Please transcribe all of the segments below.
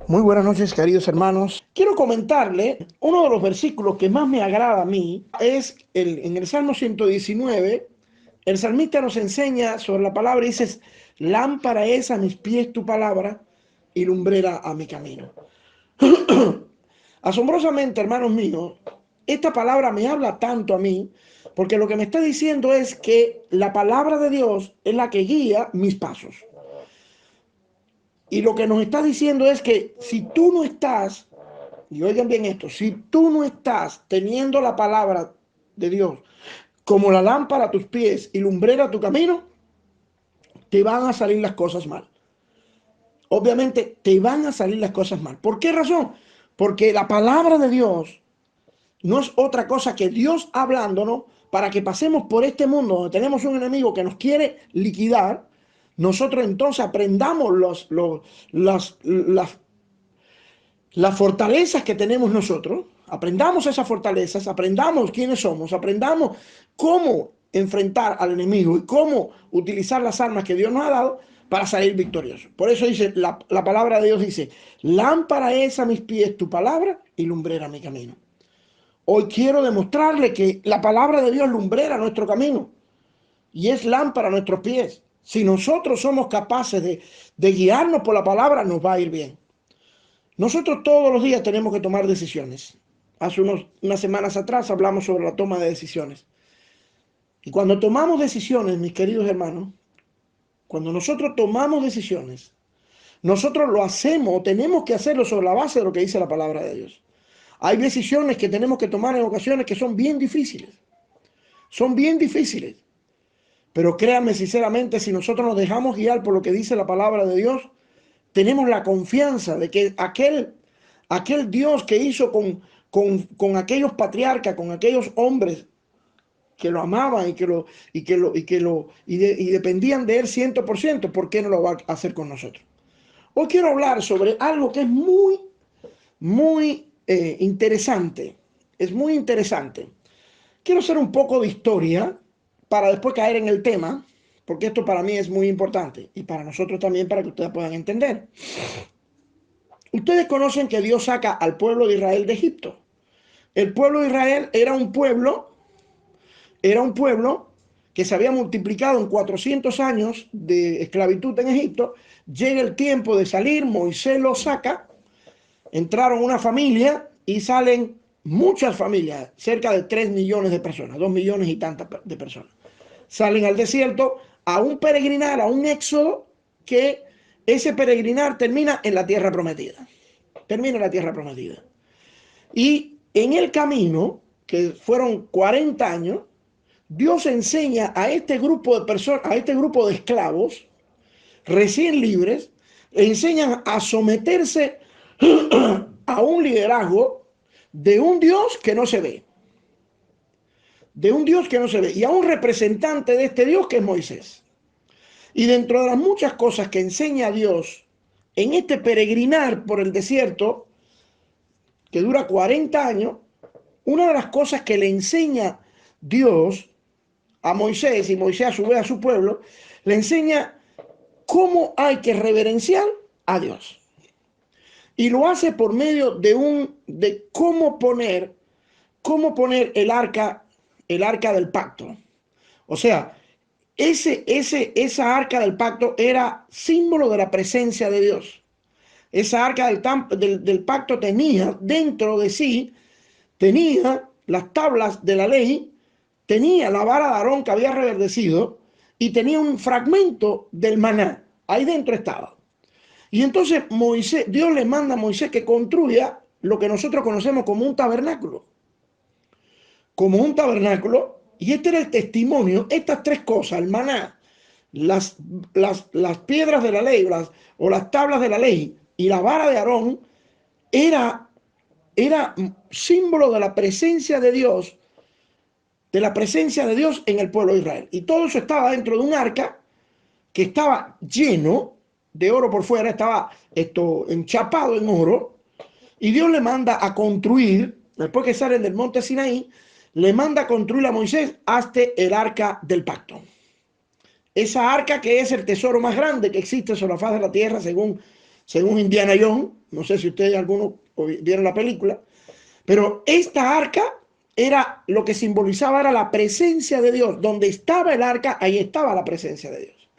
Muy buenas noches, queridos hermanos. Quiero comentarle uno de los versículos que más me agrada a mí. Es en el Salmo 119. El salmista nos enseña sobre la palabra y dice: lámpara es a mis pies tu palabra y lumbrera a mi camino. Asombrosamente, hermanos míos, esta palabra me habla tanto a mí, porque lo que me está diciendo es que la palabra de Dios es la que guía mis pasos. Y lo que nos está diciendo es que si tú no estás, y oigan bien esto, si tú no estás teniendo la palabra de Dios como la lámpara a tus pies y lumbrera a tu camino, te van a salir las cosas mal. Obviamente te van a salir las cosas mal. ¿Por qué razón? Porque la palabra de Dios no es otra cosa que Dios hablándonos para que pasemos por este mundo donde tenemos un enemigo que nos quiere liquidar. Nosotros entonces aprendamos las fortalezas que tenemos nosotros, aprendamos esas fortalezas, aprendamos quiénes somos, aprendamos cómo enfrentar al enemigo y cómo utilizar las armas que Dios nos ha dado para salir victoriosos. Por eso dice, la palabra de Dios dice: lámpara es a mis pies tu palabra y lumbrera mi camino. Hoy quiero demostrarle que la palabra de Dios lumbrera nuestro camino y es lámpara a nuestros pies. Si nosotros somos capaces de guiarnos por la palabra, nos va a ir bien. Nosotros todos los días tenemos que tomar decisiones. Hace unas semanas atrás hablamos sobre la toma de decisiones. Y cuando tomamos decisiones, mis queridos hermanos, cuando nosotros tomamos decisiones, nosotros lo hacemos, tenemos que hacerlo sobre la base de lo que dice la palabra de Dios. Hay decisiones que tenemos que tomar en ocasiones que son bien difíciles. Son bien difíciles. Pero créanme sinceramente, si nosotros nos dejamos guiar por lo que dice la palabra de Dios, tenemos la confianza de que aquel Dios que hizo con aquellos patriarcas, con aquellos hombres que lo amaban y dependían de él 100%, ¿por qué no lo va a hacer con nosotros? Hoy quiero hablar sobre algo que es muy interesante. Es muy interesante. Quiero hacer un poco de historia para después caer en el tema, porque esto para mí es muy importante y para nosotros también, para que ustedes puedan entender. Ustedes conocen que Dios saca al pueblo de Israel de Egipto. El pueblo de Israel era un pueblo que se había multiplicado en 400 años de esclavitud en Egipto. Llega el tiempo de salir, Moisés lo saca, entraron una familia y salen muchas familias, cerca de 3 millones de personas, 2 millones y tantas de personas. Salen al desierto a un peregrinar, a un éxodo, que ese peregrinar termina en la tierra prometida. Termina en la tierra prometida. Y en el camino, que fueron 40 años, Dios enseña a este grupo de personas, a este grupo de esclavos recién libres, enseñan a someterse a un liderazgo de un Dios que no se ve, de un Dios que no se ve, y a un representante de este Dios que es Moisés. Y dentro de las muchas cosas que enseña Dios en este peregrinar por el desierto, que dura 40 años, una de las cosas que le enseña Dios a Moisés, y Moisés a su vez a su pueblo, le enseña cómo hay que reverenciar a Dios. Y lo hace por medio de cómo poner el arca del pacto. O sea, esa arca del pacto era símbolo de la presencia de Dios. Esa arca del pacto tenía dentro de sí, tenía las tablas de la ley, tenía la vara de Aarón que había reverdecido y tenía un fragmento del maná. Ahí dentro estaba. Y entonces Dios le manda a Moisés que construya lo que nosotros conocemos como un tabernáculo. Como un tabernáculo. Y este era el testimonio, estas tres cosas: el maná, las, las piedras de la ley o las tablas de la ley y la vara de Aarón, era símbolo de la presencia de Dios, en el pueblo de Israel. Y todo eso estaba dentro de un arca que estaba lleno de oro por fuera, estaba enchapado en oro. Y Dios le manda a construir, después que salen del monte Sinaí, le manda a construir a Moisés hasta el arca del pacto. Esa arca que es el tesoro más grande que existe sobre la faz de la tierra, según según Indiana Jones. No sé si ustedes algunos vieron la película, pero esta arca era lo que simbolizaba, era la presencia de Dios. Donde estaba el arca, ahí estaba la presencia de Dios.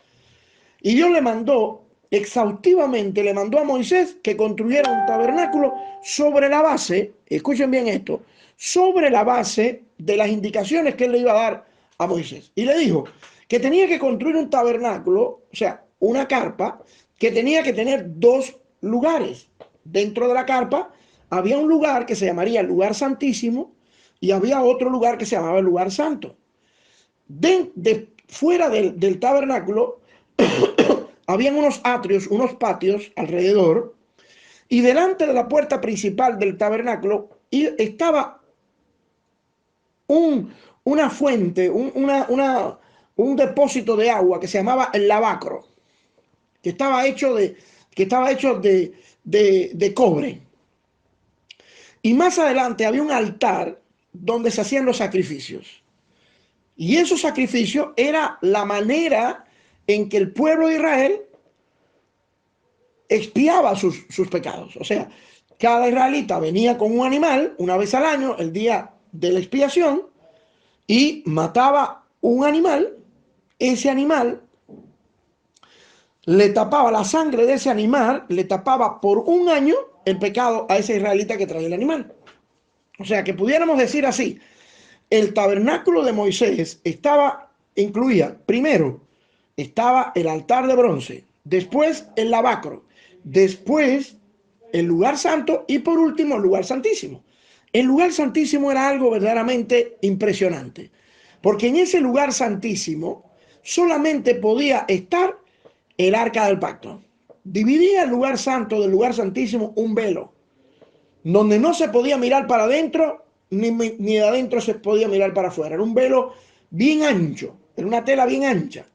Y Dios le mandó exhaustivamente, le mandó a Moisés que construyera un tabernáculo sobre la base, escuchen bien esto, sobre la base de las indicaciones que él le iba a dar a Moisés. Y le dijo que tenía que construir un tabernáculo, o sea, una carpa, que tenía que tener dos lugares. Dentro de la carpa había un lugar que se llamaría el lugar santísimo y había otro lugar que se llamaba el lugar santo. Fuera del tabernáculo habían unos atrios, unos patios alrededor, y delante de la puerta principal del tabernáculo estaba una fuente, un depósito de agua que se llamaba el lavacro, que estaba hecho de cobre. Y más adelante había un altar donde se hacían los sacrificios. Y esos sacrificios era la manera en que el pueblo de Israel expiaba sus pecados. O sea, cada israelita venía con un animal una vez al año, el día de la expiación, y mataba un animal. Ese animal le tapaba la sangre de ese animal, le tapaba por un año el pecado a ese israelita que traía el animal. O sea, que pudiéramos decir así, el tabernáculo de Moisés incluía, primero, estaba el altar de bronce, después el lavacro, después el lugar santo y por último el lugar santísimo. El lugar santísimo era algo verdaderamente impresionante, porque en ese lugar santísimo solamente podía estar el arca del pacto. Dividía el lugar santo del lugar santísimo un velo, donde no se podía mirar para adentro, ni de adentro se podía mirar para afuera. Era un velo bien ancho, era una tela bien ancha.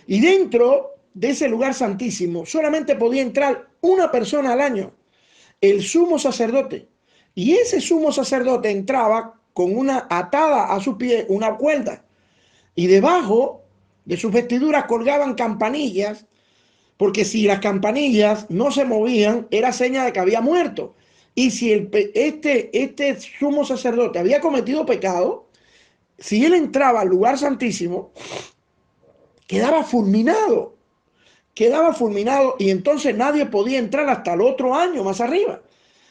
Y dentro de ese lugar santísimo solamente podía entrar una persona al año, el sumo sacerdote. Y ese sumo sacerdote entraba con una atada a su pie, una cuerda. Y debajo de sus vestiduras colgaban campanillas, porque si las campanillas no se movían, era seña de que había muerto. Y si este sumo sacerdote había cometido pecado, si él entraba al lugar santísimo, quedaba fulminado. Quedaba fulminado y entonces nadie podía entrar hasta el otro año más arriba.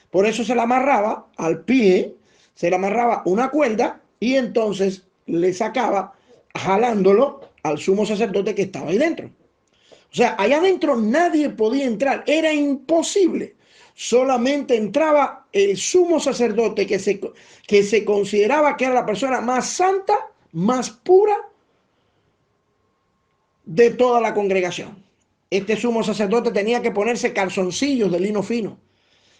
Por eso se le amarraba al pie, se le amarraba una cuerda y entonces le sacaba jalándolo al sumo sacerdote que estaba ahí dentro. O sea, allá adentro nadie podía entrar, era imposible. Solamente entraba el sumo sacerdote que se consideraba que era la persona más santa, más pura de toda la congregación. Este sumo sacerdote tenía que ponerse calzoncillos de lino fino.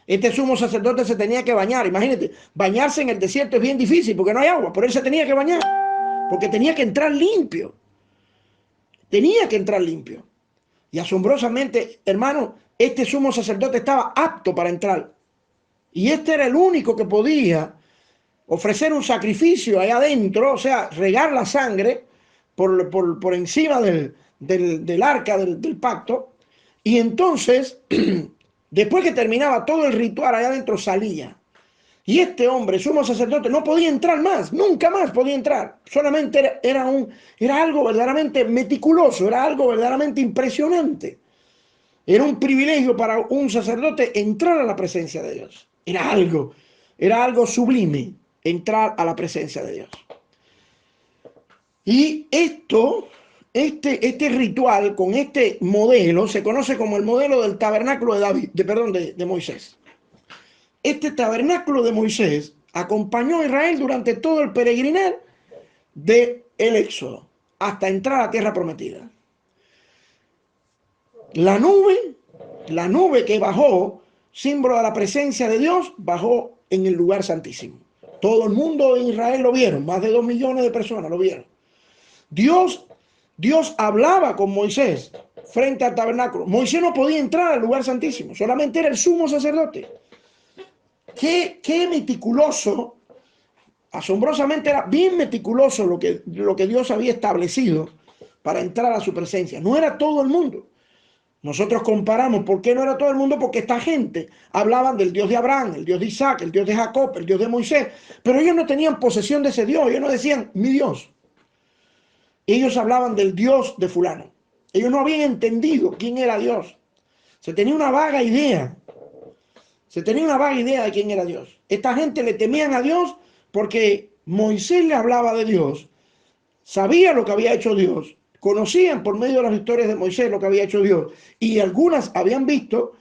Este sumo sacerdote se tenía que bañar. Imagínate, bañarse en el desierto es bien difícil porque no hay agua, pero él se tenía que bañar, porque tenía que entrar limpio. Tenía que entrar limpio. Y asombrosamente, hermano, este sumo sacerdote estaba apto para entrar. Y este era el único que podía ofrecer un sacrificio allá adentro, o sea, regar la sangre por encima del arca del pacto. Y entonces, después que terminaba todo el ritual allá adentro, salía. Y este hombre, sumo sacerdote, no podía entrar más, nunca más podía entrar. Solamente era algo verdaderamente meticuloso, era algo verdaderamente impresionante. Era un privilegio para un sacerdote entrar a la presencia de Dios. Era algo sublime entrar a la presencia de Dios. Y este ritual con este modelo se conoce como el modelo del tabernáculo de Moisés. Este tabernáculo de Moisés acompañó a Israel durante todo el peregrinar del Éxodo hasta entrar a la tierra prometida. La nube que bajó, símbolo de la presencia de Dios, bajó en el lugar santísimo. Todo el mundo en Israel lo vieron, más de 2 millones de personas lo vieron. Dios hablaba con Moisés frente al tabernáculo. Moisés no podía entrar al lugar santísimo, solamente era el sumo sacerdote. Qué meticuloso, asombrosamente era bien meticuloso lo que Dios había establecido para entrar a su presencia. No era todo el mundo. Nosotros comparamos, ¿por qué no era todo el mundo? Porque esta gente hablaban del Dios de Abraham, el Dios de Isaac, el Dios de Jacob, el Dios de Moisés, pero ellos no tenían posesión de ese Dios, ellos no decían, mi Dios. Ellos hablaban del Dios de fulano. Ellos no habían entendido quién era Dios. Se tenía una vaga idea. Se tenía una vaga idea de quién era Dios. Esta gente le temían a Dios porque Moisés le hablaba de Dios, sabía lo que había hecho Dios, conocían por medio de las historias de Moisés lo que había hecho Dios, y algunas habían visto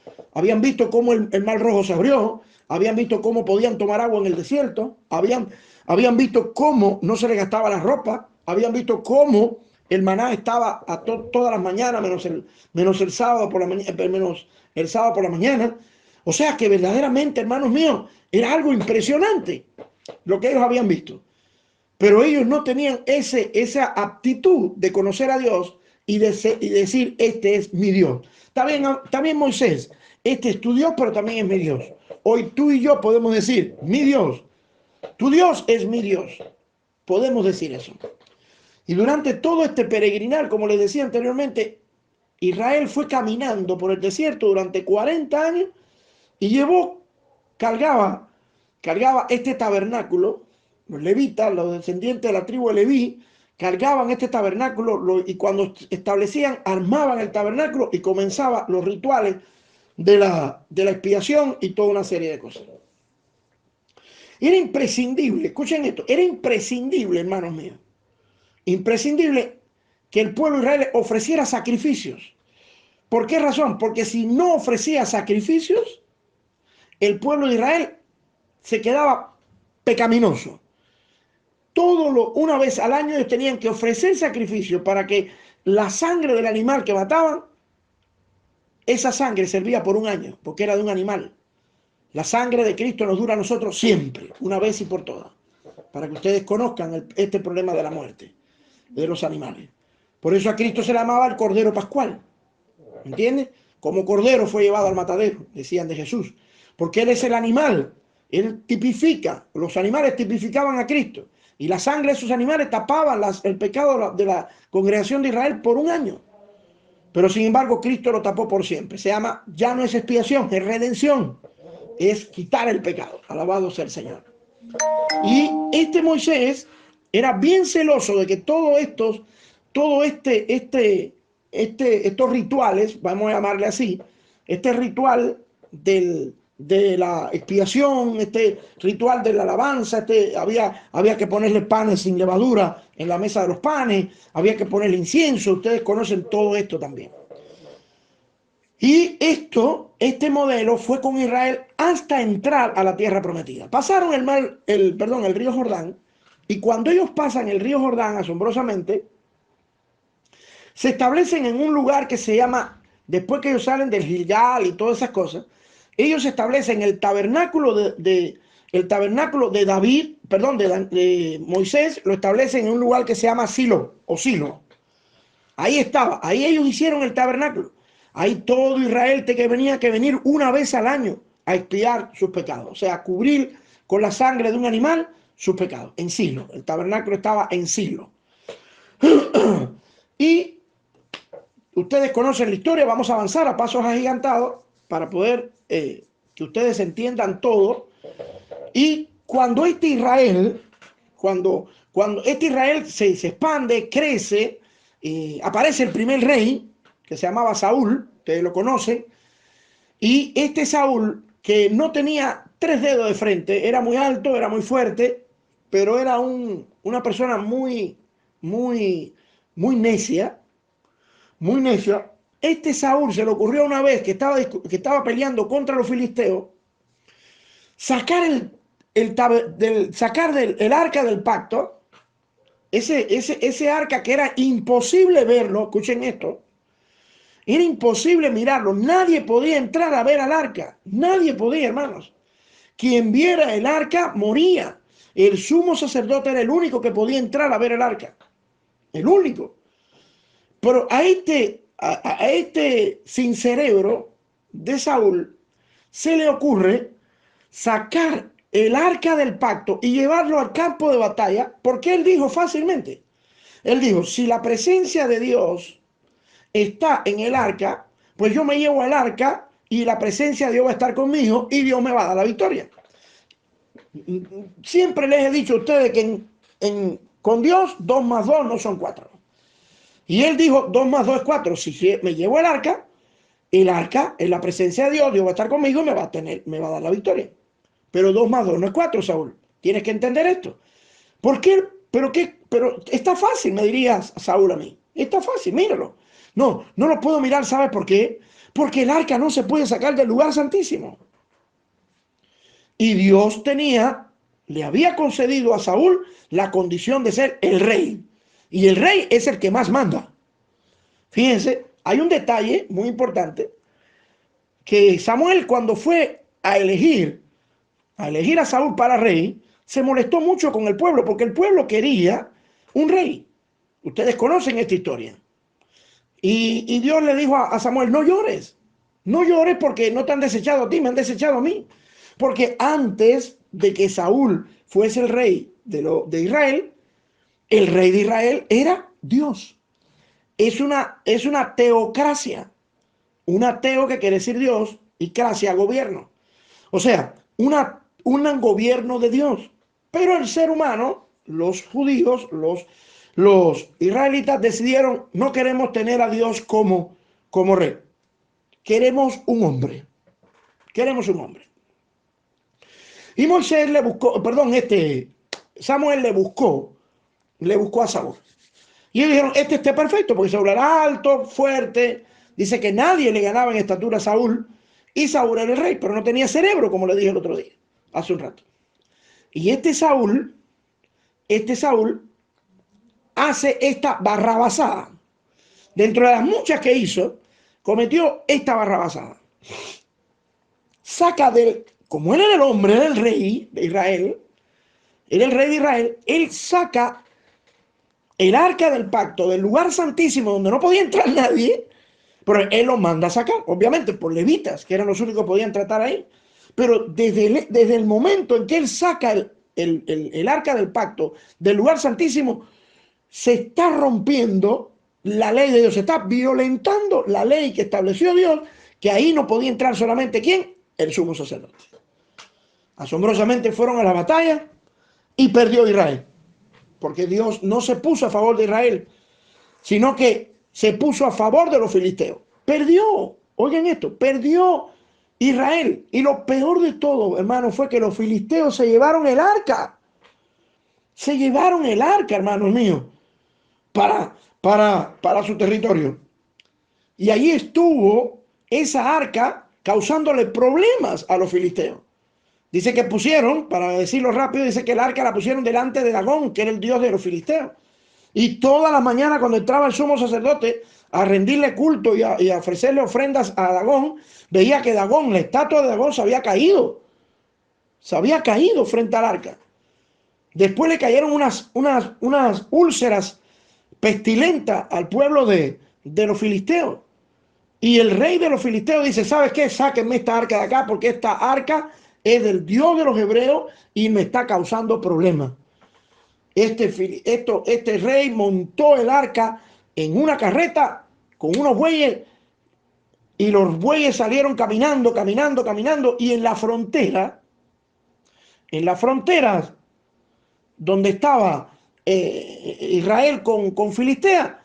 cómo el mar rojo se abrió, habían visto cómo podían tomar agua en el desierto, habían visto cómo no se les gastaba la ropa, habían visto cómo el maná estaba todas las mañanas, menos el sábado por la mañana, menos el sábado por la mañana. O sea que verdaderamente, hermanos míos, era algo impresionante lo que ellos habían visto. Pero ellos no tenían esa aptitud de conocer a Dios y decir, este es mi Dios. También Moisés, este es tu Dios, pero también es mi Dios. Hoy tú y yo podemos decir, mi Dios, tu Dios es mi Dios. Podemos decir eso. Y durante todo este peregrinar, como les decía anteriormente, Israel fue caminando por el desierto durante 40 años y cargaba este tabernáculo. Los levitas, los descendientes de la tribu de Leví, cargaban este tabernáculo y cuando establecían, armaban el tabernáculo y comenzaban los rituales de la expiación y toda una serie de cosas. Era imprescindible, escuchen esto, era imprescindible, hermanos míos, imprescindible que el pueblo de Israel ofreciera sacrificios. ¿Por qué razón? Porque si no ofrecía sacrificios, el pueblo de Israel se quedaba pecaminoso. Una vez al año ellos tenían que ofrecer sacrificio para que la sangre del animal que mataban, esa sangre servía por un año, porque era de un animal. La sangre de Cristo nos dura a nosotros siempre, una vez y por todas, para que ustedes conozcan este problema de la muerte de los animales. Por eso a Cristo se le llamaba el Cordero Pascual, ¿entiendes? Como Cordero fue llevado al matadero, decían de Jesús, porque Él es el animal, Él tipifica, los animales tipificaban a Cristo, y la sangre de esos animales tapaban el pecado de la congregación de Israel por un año. Pero sin embargo, Cristo lo tapó por siempre. Se llama, ya no es expiación, es redención. Es quitar el pecado. Alabado sea el Señor. Y este Moisés era bien celoso de que estos rituales, vamos a llamarle así, este ritual de la expiación, este ritual de la alabanza, había que ponerle panes sin levadura en la mesa de los panes, había que ponerle incienso, ustedes conocen todo esto también. Y este modelo fue con Israel hasta entrar a la tierra prometida. Pasaron el río Jordán, y cuando ellos pasan el río Jordán, asombrosamente, se establecen en un lugar que se llama, después que ellos salen del Gilgal y todas esas cosas, ellos establecen el tabernáculo de David, perdón, de Moisés, lo establecen en un lugar que se llama Silo o Silo. Ahí estaba, ahí ellos hicieron el tabernáculo. Ahí todo Israel tenía que venir una vez al año a expiar sus pecados, o sea, a cubrir con la sangre de un animal sus pecados, en Silo. El tabernáculo estaba en Silo. Y ustedes conocen la historia, vamos a avanzar a pasos agigantados para poder que ustedes entiendan todo. Y cuando este Israel se expande, crece, aparece el primer rey, que se llamaba Saúl, ustedes lo conocen, y este Saúl, que no tenía 3 dedos de frente, era muy alto, era muy fuerte, pero era una persona muy necia, muy necia. Este Saúl se le ocurrió una vez que estaba peleando contra los filisteos, sacar el arca del pacto, ese arca que era imposible verlo, escuchen esto, era imposible mirarlo, nadie podía entrar a ver al arca, nadie podía, hermanos. Quien viera el arca moría. El sumo sacerdote era el único que podía entrar a ver el arca, el único. Pero a este sin cerebro de Saúl se le ocurre sacar el arca del pacto y llevarlo al campo de batalla, porque él dijo si la presencia de Dios está en el arca, pues yo me llevo el arca y la presencia de Dios va a estar conmigo y Dios me va a dar la victoria. Siempre les he dicho a ustedes que con Dios 2 más 2 no son 4. Y él dijo 2 más 2 es 4. Si me llevo el arca en la presencia de Dios, Dios va a estar conmigo y me va a dar la victoria. Pero 2 más 2 no es 4, Saúl. Tienes que entender esto. ¿Por qué? Pero está fácil, me dirías Saúl a mí. Está fácil, míralo. No lo puedo mirar, ¿sabes por qué? Porque el arca no se puede sacar del lugar santísimo. Y Dios le había concedido a Saúl la condición de ser el rey. Y el rey es el que más manda. Fíjense, hay un detalle muy importante, que Samuel, cuando fue a elegir a Saúl para rey, se molestó mucho con el pueblo, porque el pueblo quería un rey. Ustedes conocen esta historia. Y Dios le dijo a Samuel, no llores porque no te han desechado a ti, me han desechado a mí. Porque antes de que Saúl fuese el rey de Israel, el rey de Israel era Dios. Es una teocracia. Una teo que quiere decir Dios y cracia, gobierno. O sea, un gobierno de Dios. Pero el ser humano, los judíos, los israelitas decidieron, no queremos tener a Dios como rey. Queremos un hombre. Queremos un hombre. Y Samuel le buscó a Saúl. Y ellos dijeron, este esté perfecto, porque Saúl era alto, fuerte. Dice que nadie le ganaba en estatura a Saúl. Y Saúl era el rey, pero no tenía cerebro, como le dije el otro día, hace un rato. Y este Saúl hace esta barrabasada. Dentro de las muchas que hizo, cometió esta barrabasada. Como él era el hombre, era el rey de Israel, él saca el arca del pacto del lugar santísimo donde no podía entrar nadie, pero él lo manda a sacar, obviamente por levitas, que eran los únicos que podían tratar ahí. Pero desde el momento en que él saca el arca del pacto del lugar santísimo, se está rompiendo la ley de Dios, se está violentando la ley que estableció Dios, que ahí no podía entrar solamente ¿quién? El sumo sacerdote. Asombrosamente fueron a la batalla y perdió Israel, porque Dios no se puso a favor de Israel, sino que se puso a favor de los filisteos. Perdió, oigan esto, perdió Israel. Y lo peor de todo, hermano, fue que los filisteos se llevaron el arca. Se llevaron el arca, hermanos míos, para su territorio. Y allí estuvo esa arca causándole problemas a los filisteos. Dice que pusieron, para decirlo rápido, dice que el arca la pusieron delante de Dagón, que era el dios de los filisteos. Y toda la mañana cuando entraba el sumo sacerdote a rendirle culto y a ofrecerle ofrendas a Dagón, veía que Dagón, la estatua de Dagón, se había caído. Se había caído frente al arca. Después le cayeron unas úlceras pestilentas al pueblo de los filisteos. Y el rey de los filisteos dice, ¿sabes qué? Sáquenme esta arca de acá, porque esta arca es del Dios de los hebreos y me está causando problemas. Este rey montó el arca en una carreta con unos bueyes y los bueyes salieron caminando, y en la frontera donde estaba Israel con Filistea,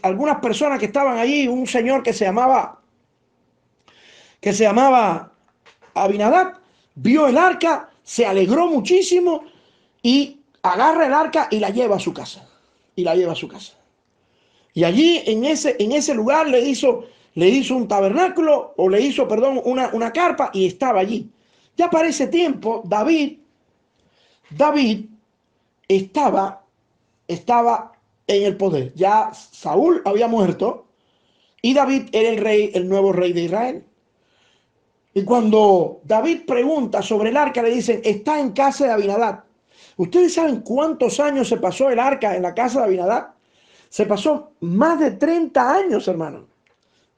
algunas personas que estaban allí, un señor que se llamaba Abinadab, vio el arca, se alegró muchísimo y agarra el arca y la lleva a su casa. Y allí en ese lugar le hizo un tabernáculo, o le hizo, perdón, una carpa, y estaba allí. Ya para ese tiempo David estaba en el poder. Ya Saúl había muerto y David era el nuevo rey de Israel. Y cuando David pregunta sobre el arca, le dicen, está en casa de Abinadab. ¿Ustedes saben cuántos años se pasó el arca en la casa de Abinadab? Se pasó más de 30 años, hermano.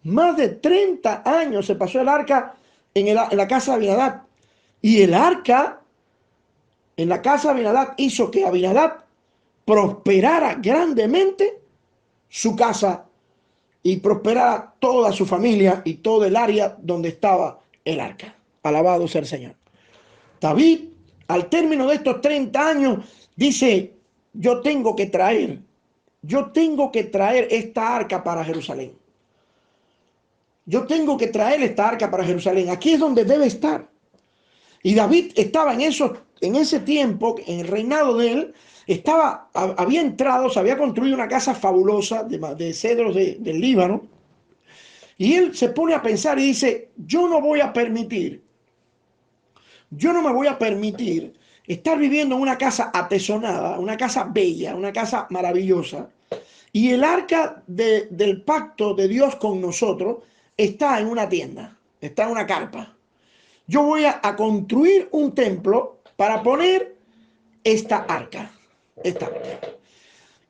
Más de 30 años se pasó el arca en la casa de Abinadab. Y el arca en la casa de Abinadab hizo que Abinadab prosperara grandemente su casa y prosperara toda su familia y todo el área donde estaba el arca. Alabado sea el Señor. David, al término de estos 30 años, dice, yo tengo que traer esta arca para Jerusalén. Yo tengo que traer esta arca para Jerusalén. Aquí es donde debe estar. Y David estaba en ese tiempo, en el reinado de él, había entrado, se había construido una casa fabulosa de cedros del Líbano. Y él se pone a pensar y dice, yo no me voy a permitir estar viviendo en una casa atesonada, una casa bella, una casa maravillosa. Y el arca del pacto de Dios con nosotros está en una tienda, está en una carpa. Yo voy a construir un templo para poner esta arca.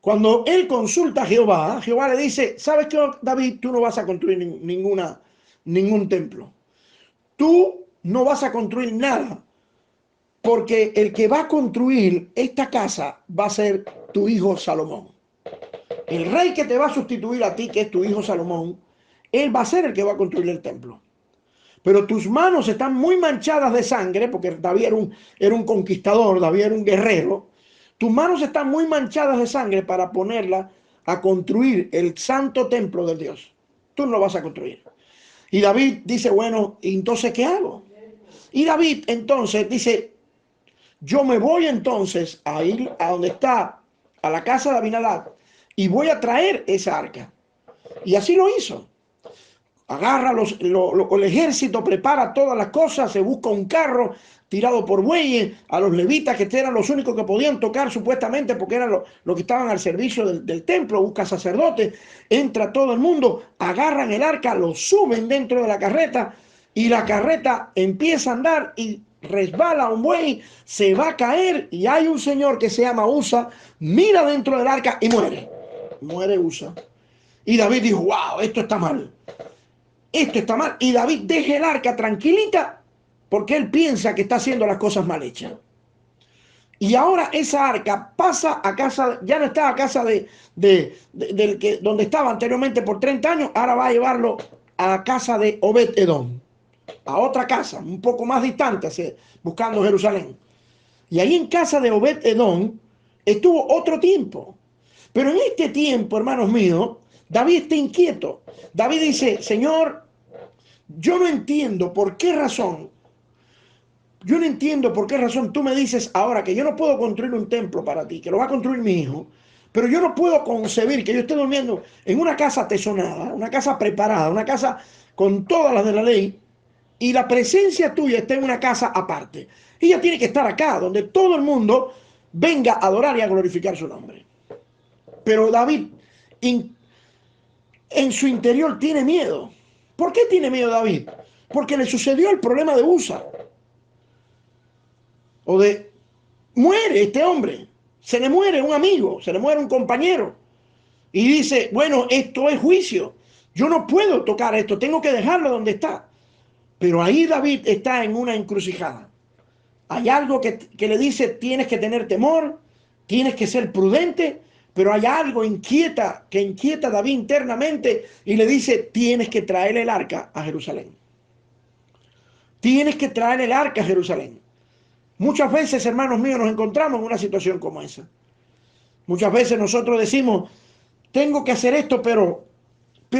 Cuando él consulta a Jehová, Jehová le dice, ¿sabes qué, David? Tú no vas a construir ningún templo. Tú no vas a construir nada, porque el que va a construir esta casa va a ser tu hijo Salomón. El rey que te va a sustituir a ti, que es tu hijo Salomón, él va a ser el que va a construir el templo. Pero tus manos están muy manchadas de sangre, porque David era un conquistador, David era un guerrero. Tus manos están muy manchadas de sangre para ponerla a construir el santo templo de Dios. Tú no lo vas a construir. Y David dice, bueno, ¿entonces qué hago? Y David entonces dice, yo me voy entonces a ir a donde está, a la casa de Abinadab, y voy a traer esa arca. Y así lo hizo. Agarra el ejército, prepara todas las cosas, se busca un carro tirado por bueyes, a los levitas, que eran los únicos que podían tocar supuestamente, porque eran los que estaban al servicio del templo, busca sacerdotes, entra todo el mundo, agarran el arca, lo suben dentro de la carreta, y la carreta empieza a andar y resbala un buey, se va a caer, y hay un señor que se llama Usa, mira dentro del arca y muere Usa. Y David dijo, wow, esto está mal. Y David deja el arca tranquilita porque él piensa que está haciendo las cosas mal hechas. Y ahora esa arca pasa a casa, ya no está a casa donde estaba anteriormente por 30 años, ahora va a llevarlo a casa de Obed-Edom, a otra casa, un poco más distante, buscando Jerusalén. Y ahí en casa de Obed-Edom estuvo otro tiempo. Pero en este tiempo, hermanos míos, David está inquieto. David dice, Señor, yo no entiendo por qué razón tú me dices ahora que yo no puedo construir un templo para ti, que lo va a construir mi hijo, pero yo no puedo concebir que yo esté durmiendo en una casa atesonada, una casa preparada, una casa con todas las de la ley, y la presencia tuya está en una casa aparte. Ella tiene que estar acá, donde todo el mundo venga a adorar y a glorificar su nombre. Pero David, en su interior, tiene miedo. ¿Por qué tiene miedo David? Porque le sucedió el problema de Usa. Muere este hombre, se le muere un amigo, se le muere un compañero. Y dice, bueno, esto es juicio. Yo no puedo tocar esto, tengo que dejarlo donde está. Pero ahí David está en una encrucijada. Hay algo que le dice, tienes que tener temor, tienes que ser prudente, pero hay algo que inquieta a David internamente y le dice, tienes que traer el arca a Jerusalén. Tienes que traer el arca a Jerusalén. Muchas veces, hermanos míos, nos encontramos en una situación como esa. Muchas veces nosotros decimos, tengo que hacer esto, pero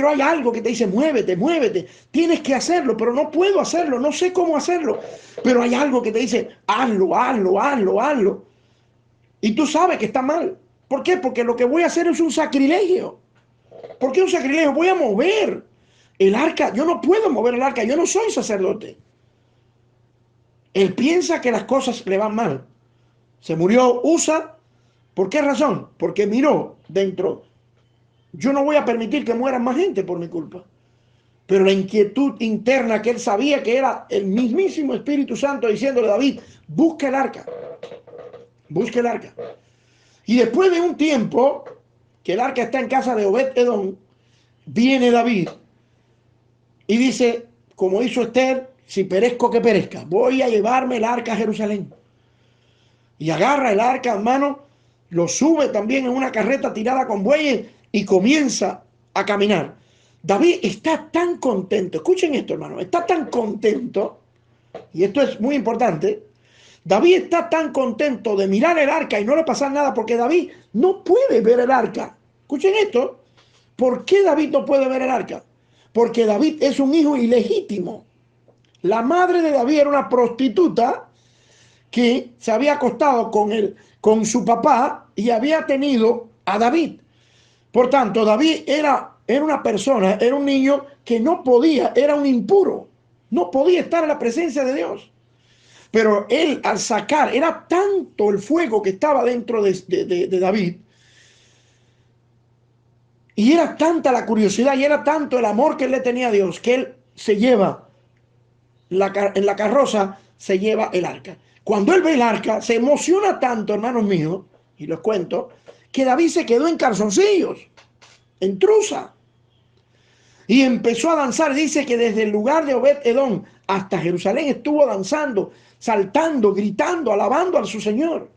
hay algo que te dice, muévete, tienes que hacerlo, pero no puedo hacerlo, no sé cómo hacerlo. Pero hay algo que te dice, hazlo. Y tú sabes que está mal. ¿Por qué? Porque lo que voy a hacer es un sacrilegio. ¿Por qué un sacrilegio? Voy a mover el arca. Yo no puedo mover el arca, yo no soy sacerdote. Él piensa que las cosas le van mal. Se murió Usa. ¿Por qué razón? Porque miró dentro. Yo no voy a permitir que mueran más gente por mi culpa. Pero la inquietud interna que él sabía que era el mismísimo Espíritu Santo diciéndole a David, busca el arca. Busca el arca. Y después de un tiempo, que el arca está en casa de Obed-Edom, viene David y dice, como hizo Esther, si perezco que perezca, voy a llevarme el arca a Jerusalén. Y agarra el arca, hermano, lo sube también en una carreta tirada con bueyes y comienza a caminar. David está tan contento, escuchen esto, hermano, está tan contento, y esto es muy importante. David está tan contento de mirar el arca y no le pasa nada porque David no puede ver el arca. Escuchen esto. ¿Por qué David no puede ver el arca? Porque David es un hijo ilegítimo. La madre de David era una prostituta que se había acostado con su papá y había tenido a David. Por tanto, David era una persona, era un niño que no podía, era un impuro. No podía estar en la presencia de Dios. Pero él, al sacar, era tanto el fuego que estaba dentro de David, y era tanta la curiosidad, y era tanto el amor que él le tenía a Dios, que él se lleva, en la carroza, se lleva el arca. Cuando él ve el arca, se emociona tanto, hermanos míos, y les cuento, que David se quedó en calzoncillos, en truza, y empezó a danzar. Dice que desde el lugar de Obed-Edom hasta Jerusalén estuvo danzando, saltando, gritando, alabando a su Señor.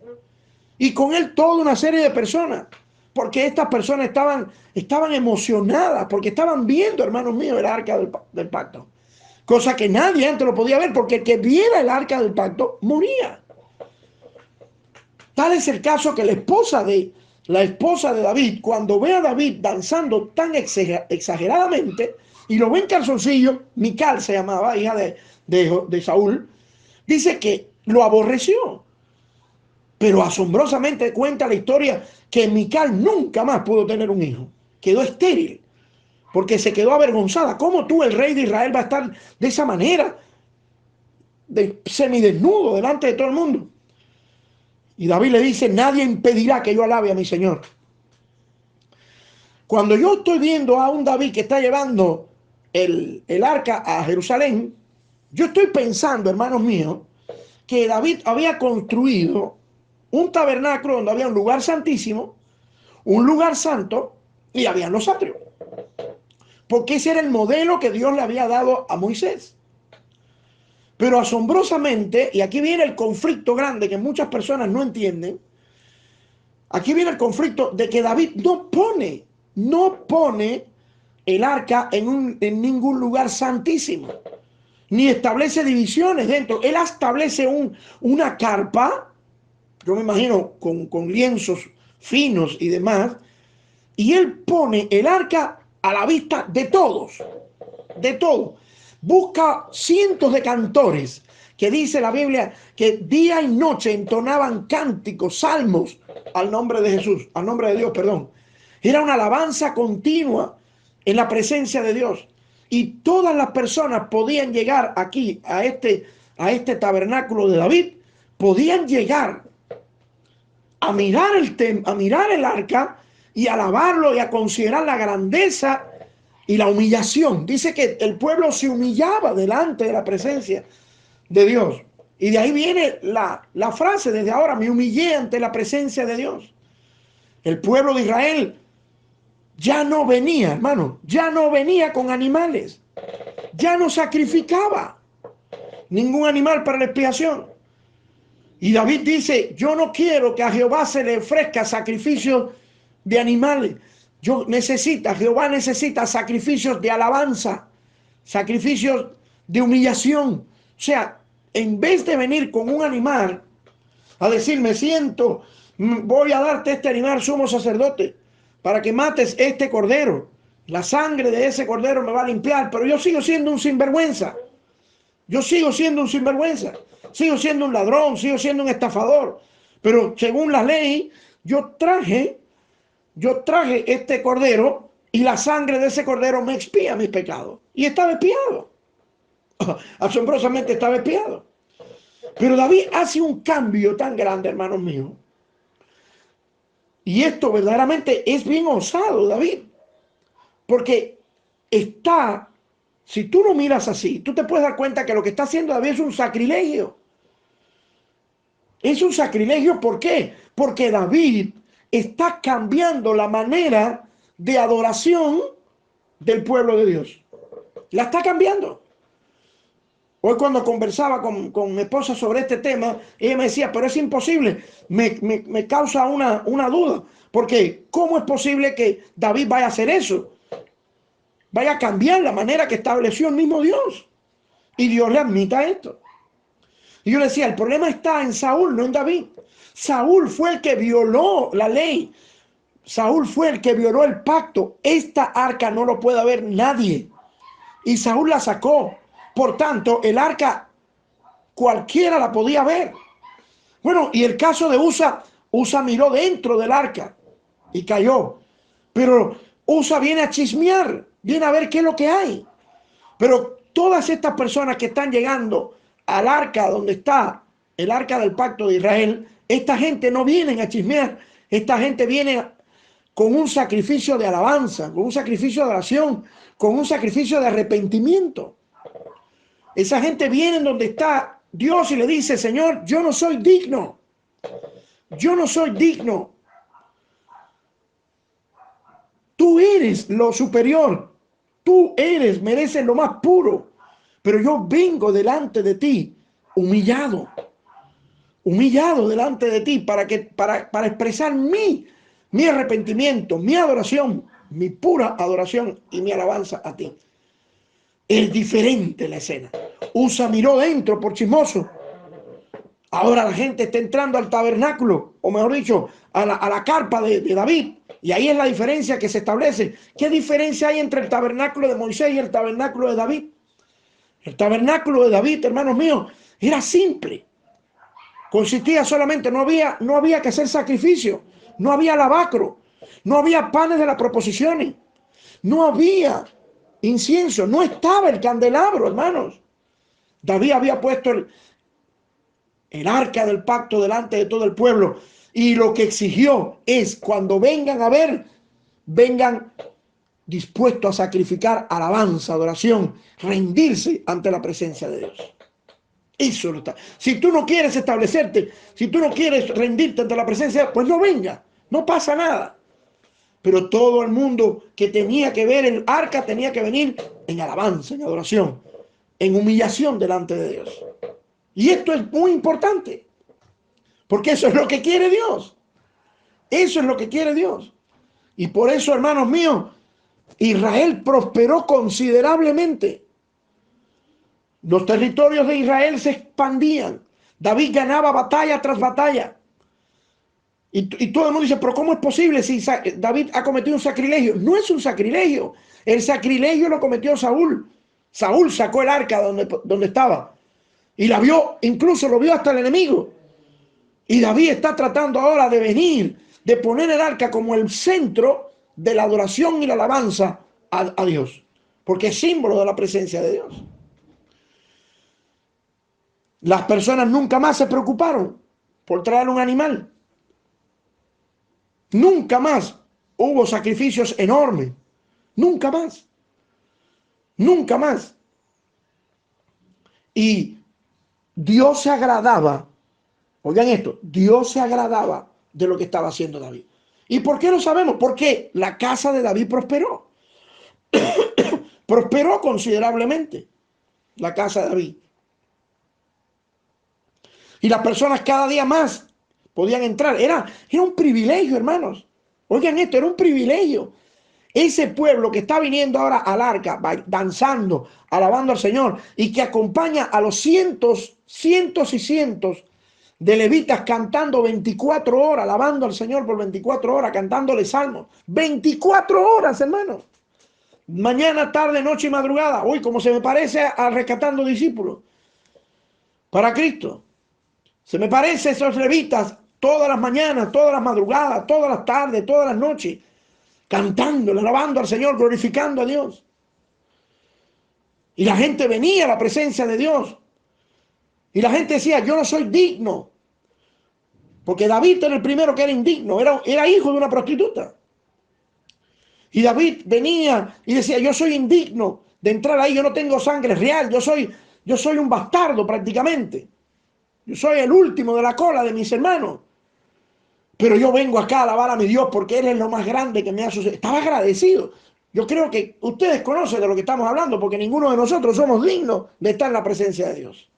Y con él toda una serie de personas, porque estas personas estaban emocionadas, porque estaban viendo, hermanos míos, el arca del pacto. Cosa que nadie antes lo podía ver, porque el que viera el arca del pacto moría. Tal es el caso que la esposa de David, cuando ve a David danzando tan exageradamente, y lo ve en calzoncillo, Mical se llamaba, hija de Saúl, dice que lo aborreció. Pero asombrosamente cuenta la historia que Mical nunca más pudo tener un hijo. Quedó estéril, porque se quedó avergonzada. ¿Cómo tú, el rey de Israel, va a estar de esa manera, semidesnudo, delante de todo el mundo? Y David le dice, nadie impedirá que yo alabe a mi Señor. Cuando yo estoy viendo a un David que está llevando el arca a Jerusalén, yo estoy pensando, hermanos míos, que David había construido un tabernáculo donde había un lugar santísimo, un lugar santo, y había los atrios. Porque ese era el modelo que Dios le había dado a Moisés. Pero asombrosamente, y aquí viene el conflicto grande que muchas personas no entienden, aquí viene el conflicto de que David no pone el arca en ningún lugar santísimo, ni establece divisiones dentro. Él establece una carpa, yo me imagino con lienzos finos y demás, y él pone el arca a la vista de todos, de todo. Busca cientos de cantores, que dice la Biblia que día y noche entonaban cánticos, salmos al nombre de Jesús, al nombre de Dios, perdón. Era una alabanza continua en la presencia de Dios. Y todas las personas podían llegar aquí, a este tabernáculo de David, podían llegar a mirar el arca y alabarlo y a considerar la grandeza y la humillación. Dice que el pueblo se humillaba delante de la presencia de Dios. Y de ahí viene la frase, desde ahora me humillé ante la presencia de Dios. El pueblo de Israel ya no venía, hermano, ya no venía con animales. Ya no sacrificaba ningún animal para la expiación. Y David dice, yo no quiero que a Jehová se le ofrezca sacrificios de animales. Jehová necesita sacrificios de alabanza, sacrificios de humillación. O sea, en vez de venir con un animal a decir, me siento, voy a darte este animal, sumo sacerdote, para que mates este cordero. La sangre de ese cordero me va a limpiar, pero yo sigo siendo un sinvergüenza. Yo sigo siendo un sinvergüenza. Sigo siendo un ladrón, sigo siendo un estafador. Pero según la ley, yo traje este cordero y la sangre de ese cordero me expía mis pecados. Y estaba expiado. Asombrosamente estaba expiado. Pero David hace un cambio tan grande, hermanos míos. Y esto verdaderamente es bien osado, David. Porque si tú lo miras así, tú te puedes dar cuenta que lo que está haciendo David es un sacrilegio. Es un sacrilegio, ¿por qué? Porque David está cambiando la manera de adoración del pueblo de Dios. La está cambiando. Hoy cuando conversaba con mi esposa sobre este tema, ella me decía, pero es imposible, me causa una duda, porque ¿cómo es posible que David vaya a hacer eso? vaya a cambiar la manera que estableció el mismo Dios. Y Dios le admita esto. Y yo le decía, el problema está en Saúl, no en David. Saúl fue el que violó la ley. Saúl fue el que violó el pacto. Esta arca no lo puede ver nadie. Y Saúl la sacó. Por tanto, el arca cualquiera la podía ver. Bueno, y el caso de Usa, Usa miró dentro del arca y cayó. Pero Usa viene a chismear, viene a ver qué es lo que hay. Pero todas estas personas que están llegando al arca donde está el arca del pacto de Israel, esta gente no viene a chismear. Esta gente viene con un sacrificio de alabanza, con un sacrificio de oración, con un sacrificio de arrepentimiento. Esa gente viene donde está Dios y le dice, Señor, yo no soy digno. Yo no soy digno. Tú eres lo superior. Tú mereces lo más puro. Pero yo vengo delante de ti humillado. Humillado delante de ti para expresar mi arrepentimiento, mi adoración, mi pura adoración y mi alabanza a ti. Es diferente la escena. Usa miró dentro por chismoso. Ahora la gente está entrando al tabernáculo, o mejor dicho, a la carpa de David. Y ahí es la diferencia que se establece. ¿Qué diferencia hay entre el tabernáculo de Moisés y el tabernáculo de David? El tabernáculo de David, hermanos míos, era simple. Consistía solamente, no había que hacer sacrificio, no había lavacro, no había panes de las proposiciones, no había incienso, no estaba el candelabro, hermanos. David había puesto el arca del pacto delante de todo el pueblo, y lo que exigió es, cuando vengan a ver, vengan dispuestos a sacrificar alabanza, adoración, rendirse ante la presencia de Dios. Eso lo está. Si tú no quieres establecerte, si tú no quieres rendirte ante la presencia, pues no venga, no pasa nada. Pero todo el mundo que tenía que ver el arca tenía que venir en alabanza, en adoración, en humillación delante de Dios. Y esto es muy importante, porque eso es lo que quiere Dios. Eso es lo que quiere Dios. Y por eso, hermanos míos, Israel prosperó considerablemente. Los territorios de Israel se expandían. David ganaba batalla tras batalla. Y todo el mundo dice, pero ¿cómo es posible si David ha cometido un sacrilegio? No es un sacrilegio. El sacrilegio lo cometió Saúl. Saúl sacó el arca donde estaba. Y la vio, incluso lo vio hasta el enemigo. Y David está tratando ahora de venir, de poner el arca como el centro de la adoración y la alabanza a Dios. Porque es símbolo de la presencia de Dios. Las personas nunca más se preocuparon por traer un animal. Nunca más hubo sacrificios enormes. Nunca más. Nunca más. Y Dios se agradaba, oigan esto, Dios se agradaba de lo que estaba haciendo David. ¿Y por qué lo sabemos? Porque la casa de David prosperó. Prosperó considerablemente la casa de David. Y las personas cada día más podían entrar. Era un privilegio, hermanos. Oigan esto, era un privilegio. Ese pueblo que está viniendo ahora al arca, danzando, alabando al Señor, y que acompaña a los cientos y cientos de levitas cantando 24 horas, alabando al Señor por 24 horas, cantándole salmos. 24 horas, hermanos. Mañana, tarde, noche y madrugada. Uy, como se me parece a Rescatando Discípulos para Cristo. Se me parece a esos levitas todas las mañanas, todas las madrugadas, todas las tardes, todas las noches, cantando, alabando al Señor, glorificando a Dios. Y la gente venía a la presencia de Dios. Y la gente decía, yo no soy digno. Porque David era el primero que era indigno, era hijo de una prostituta. Y David venía y decía, yo soy indigno de entrar ahí, yo no tengo sangre real, yo soy un bastardo prácticamente. Yo soy el último de la cola de mis hermanos. Pero yo vengo acá a alabar a mi Dios porque Él es lo más grande que me ha sucedido. Estaba agradecido. Yo creo que ustedes conocen de lo que estamos hablando porque ninguno de nosotros somos dignos de estar en la presencia de Dios.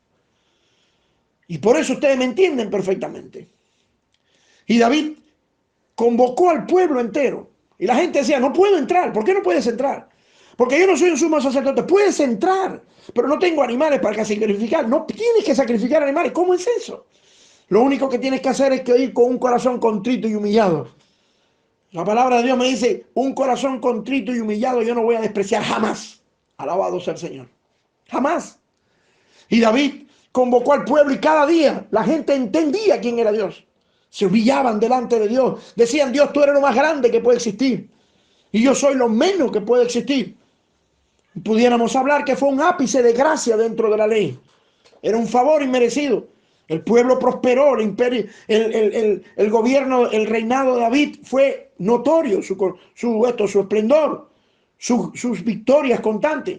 Y por eso ustedes me entienden perfectamente. Y David convocó al pueblo entero. Y la gente decía, no puedo entrar. ¿Por qué no puedes entrar? Porque yo no soy un sumo sacerdote. Puedes entrar, pero no tengo animales para sacrificar. No tienes que sacrificar animales. ¿Cómo es eso? Lo único que tienes que hacer es que ir con un corazón contrito y humillado. La palabra de Dios me dice, un corazón contrito y humillado yo no voy a despreciar jamás. Alabado sea el Señor. Jamás. Y David convocó al pueblo y cada día la gente entendía quién era Dios. Se humillaban delante de Dios. Decían, Dios, tú eres lo más grande que puede existir. Y yo soy lo menos que puede existir. Pudiéramos hablar que fue un ápice de gracia dentro de la ley. Era un favor inmerecido. El pueblo prosperó, el imperio, el gobierno, el reinado de David fue notorio, su esplendor, sus victorias constantes.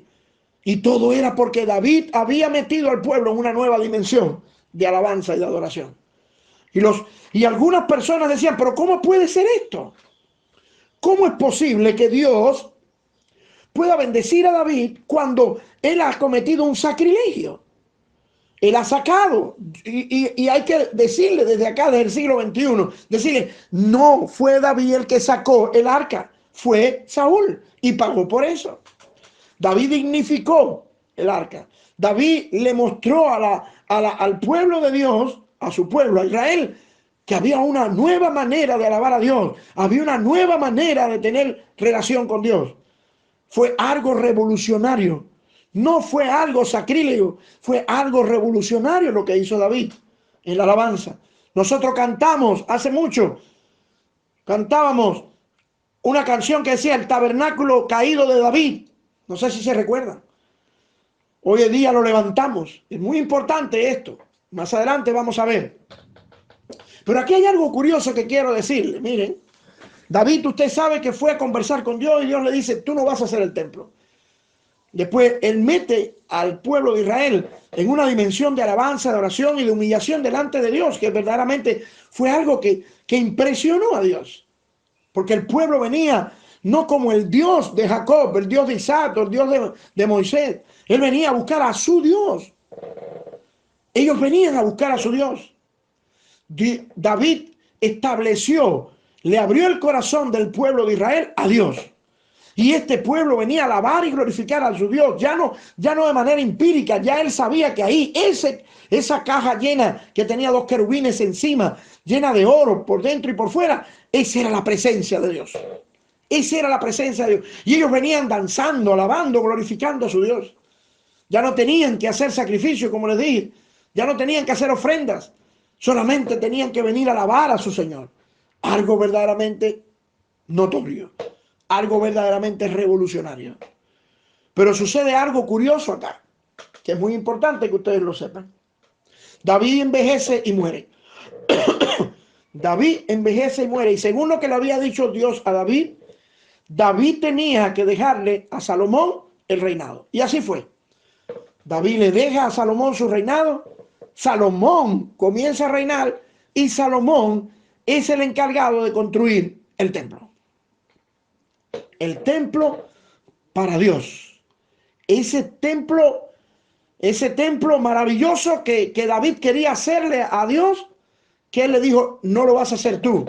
Y todo era porque David había metido al pueblo en una nueva dimensión de alabanza y de adoración. Y algunas personas decían, pero ¿cómo puede ser esto? ¿Cómo es posible que Dios pueda bendecir a David cuando él ha cometido un sacrilegio? Él ha sacado, y hay que decirle desde acá, desde el siglo XXI, decirle, no fue David el que sacó el arca, fue Saúl, y pagó por eso. David dignificó el arca. David le mostró al pueblo de Dios, a su pueblo, a Israel, que había una nueva manera de alabar a Dios, había una nueva manera de tener relación con Dios. Fue algo revolucionario. No fue algo sacrílego, fue algo revolucionario lo que hizo David en la alabanza. Nosotros cantamos hace mucho, cantábamos una canción que decía el tabernáculo caído de David. No sé si se recuerdan. Hoy en día lo levantamos. Es muy importante esto. Más adelante vamos a ver. Pero aquí hay algo curioso que quiero decirle. Miren, David, usted sabe que fue a conversar con Dios y Dios le dice, tú no vas a hacer el templo. Después él mete al pueblo de Israel en una dimensión de alabanza, de oración y de humillación delante de Dios, que verdaderamente fue algo que impresionó a Dios. Porque el pueblo venía no como el Dios de Jacob, el Dios de Isaac, el Dios de Moisés. Él venía a buscar a su Dios. Ellos venían a buscar a su Dios. David estableció, le abrió el corazón del pueblo de Israel a Dios. Y este pueblo venía a alabar y glorificar a su Dios, ya no de manera empírica, ya él sabía que ahí, esa caja llena que tenía 2 querubines encima, llena de oro por dentro y por fuera, esa era la presencia de Dios. Esa era la presencia de Dios. Y ellos venían danzando, alabando, glorificando a su Dios. Ya no tenían que hacer sacrificio, como les dije, ya no tenían que hacer ofrendas, solamente tenían que venir a alabar a su Señor. Algo verdaderamente notorio. Algo verdaderamente revolucionario. Pero sucede algo curioso acá, que es muy importante que ustedes lo sepan. David envejece y muere. David envejece y muere. Y según lo que le había dicho Dios a David, David tenía que dejarle a Salomón el reinado. Y así fue. David le deja a Salomón su reinado. Salomón comienza a reinar y Salomón es el encargado de construir el templo. El templo para Dios. Ese templo maravilloso que David quería hacerle a Dios, que él le dijo, no lo vas a hacer tú.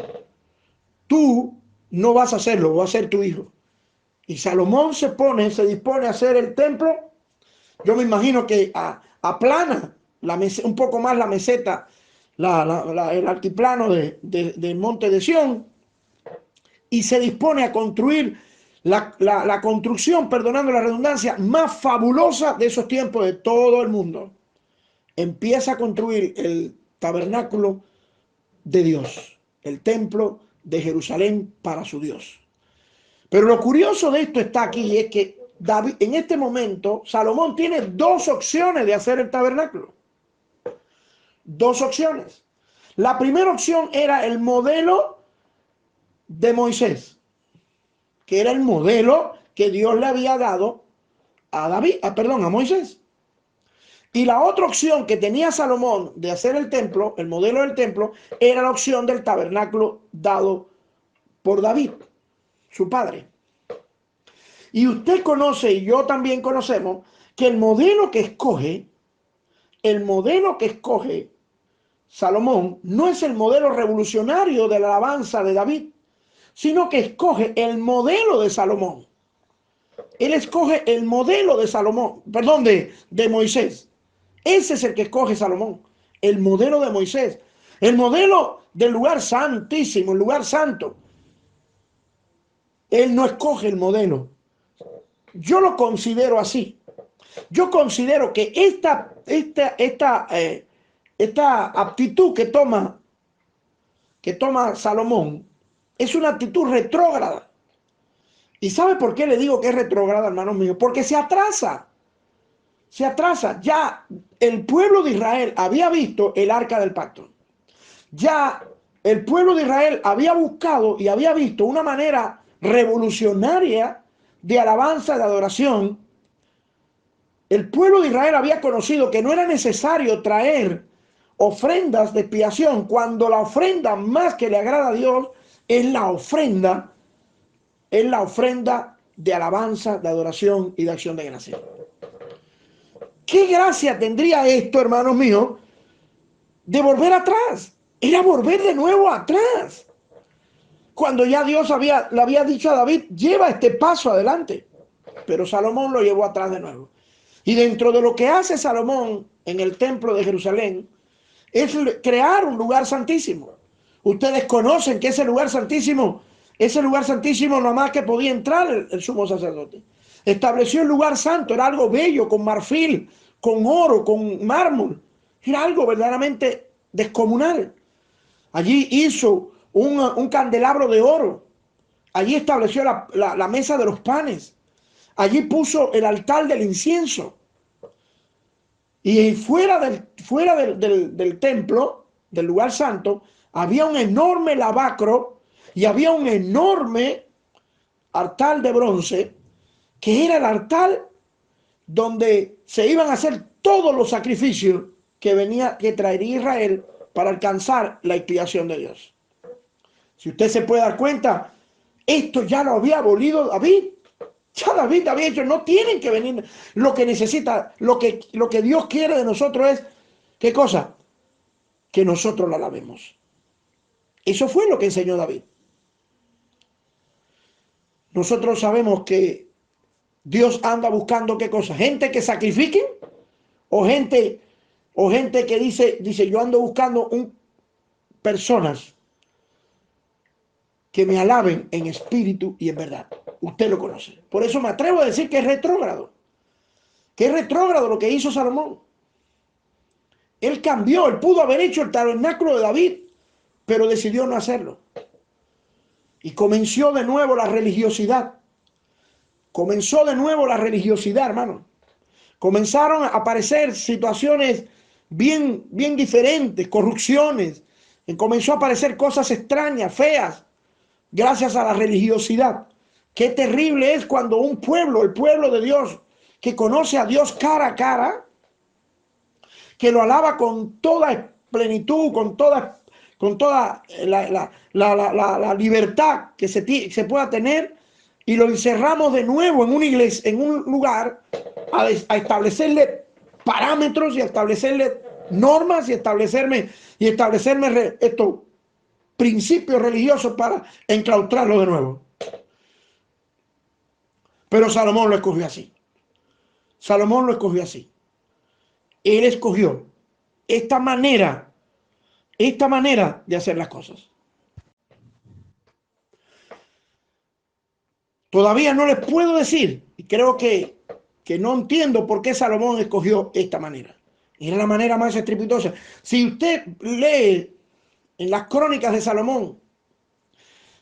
Tú no vas a hacerlo, lo va a hacer tu hijo. Y Salomón se dispone a hacer el templo. Yo me imagino que aplana un poco más la meseta, el altiplano del monte de Sión, y se dispone a construir la construcción, perdonando la redundancia, más fabulosa de esos tiempos de todo el mundo. Empieza a construir el tabernáculo de Dios, el templo de Jerusalén para su Dios. Pero lo curioso de esto está aquí, es que David, en este momento, Salomón tiene 2 opciones de hacer el tabernáculo. 2 opciones. La primera opción era el modelo de Moisés, que era el modelo que Dios le había dado a Moisés. Y la otra opción que tenía Salomón de hacer el templo, el modelo del templo, era la opción del tabernáculo dado por David, su padre. Y usted conoce, y yo también conocemos, que el modelo que escoge Salomón no es el modelo revolucionario de la alabanza de David, sino que escoge el modelo de Salomón. Él escoge el modelo de Salomón, perdón, de Moisés. Ese es el que escoge Salomón, el modelo de Moisés, el modelo del lugar santísimo, el lugar santo. Él no escoge el modelo. Yo lo considero así. Yo considero que esta aptitud que toma Salomón es una actitud retrógrada. ¿Y sabe por qué le digo que es retrógrada, hermanos míos? Porque se atrasa. Se atrasa. Ya el pueblo de Israel había visto el arca del pacto. Ya el pueblo de Israel había buscado y había visto una manera revolucionaria de alabanza, de adoración. El pueblo de Israel había conocido que no era necesario traer ofrendas de expiación cuando la ofrenda más que le agrada a Dios es la ofrenda de alabanza, de adoración y de acción de gracia. ¿Qué gracia tendría esto, hermanos míos, de volver atrás? Era volver de nuevo atrás. Cuando ya Dios le había dicho a David, lleva este paso adelante. Pero Salomón lo llevó atrás de nuevo. Y dentro de lo que hace Salomón en el templo de Jerusalén es crear un lugar santísimo. Ustedes conocen que ese lugar santísimo nomás que podía entrar el sumo sacerdote. Estableció el lugar santo, era algo bello, con marfil, con oro, con mármol. Era algo verdaderamente descomunal. Allí hizo un candelabro de oro. Allí estableció la mesa de los panes. Allí puso el altar del incienso. Y fuera del templo, del lugar santo, había un enorme lavacro y había un enorme altar de bronce, que era el altar donde se iban a hacer todos los sacrificios que traería Israel para alcanzar la expiación de Dios. Si usted se puede dar cuenta, esto ya lo había abolido David. Ya David había dicho, no tienen que venir. Lo que necesita, lo que Dios quiere de nosotros es, ¿qué cosa? Que nosotros la alabemos. Eso fue lo que enseñó David. Nosotros sabemos que Dios anda buscando, ¿qué cosa? Gente que sacrifiquen o gente que dice yo ando buscando personas que me alaben en espíritu y en verdad. Usted lo conoce. Por eso me atrevo a decir que es retrógrado. Que es retrógrado lo que hizo Salomón. Él cambió, él pudo haber hecho el tabernáculo de David, pero decidió no hacerlo. Y comenzó de nuevo la religiosidad. Comenzó de nuevo la religiosidad, hermano. Comenzaron a aparecer situaciones bien diferentes, corrupciones. Comenzó a aparecer cosas extrañas, feas, gracias a la religiosidad. Qué terrible es cuando un pueblo, el pueblo de Dios, que conoce a Dios cara a cara, que lo alaba con toda plenitud, con toda la libertad que se pueda tener, y lo encerramos de nuevo en una iglesia, en un lugar, a establecerle parámetros y a establecerle normas y establecerme estos principios religiosos para enclaustrarlo de nuevo. Pero Salomón lo escogió así. Salomón lo escogió así. Él escogió esta manera de hacer las cosas. Todavía no les puedo decir, y creo que no entiendo por qué Salomón escogió esta manera. Era la manera más estrepitosa. Si usted lee en las crónicas de Salomón,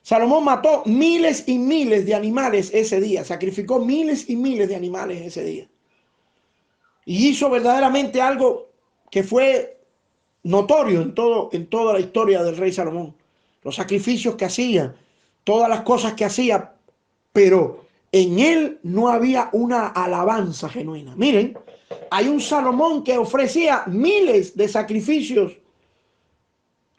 Salomón mató miles y miles de animales ese día, sacrificó miles y miles de animales ese día. Y hizo verdaderamente algo que fue notorio en toda la historia del rey Salomón. Los sacrificios que hacía, todas las cosas que hacía, pero en él no había una alabanza genuina. Miren, hay un Salomón que ofrecía miles de sacrificios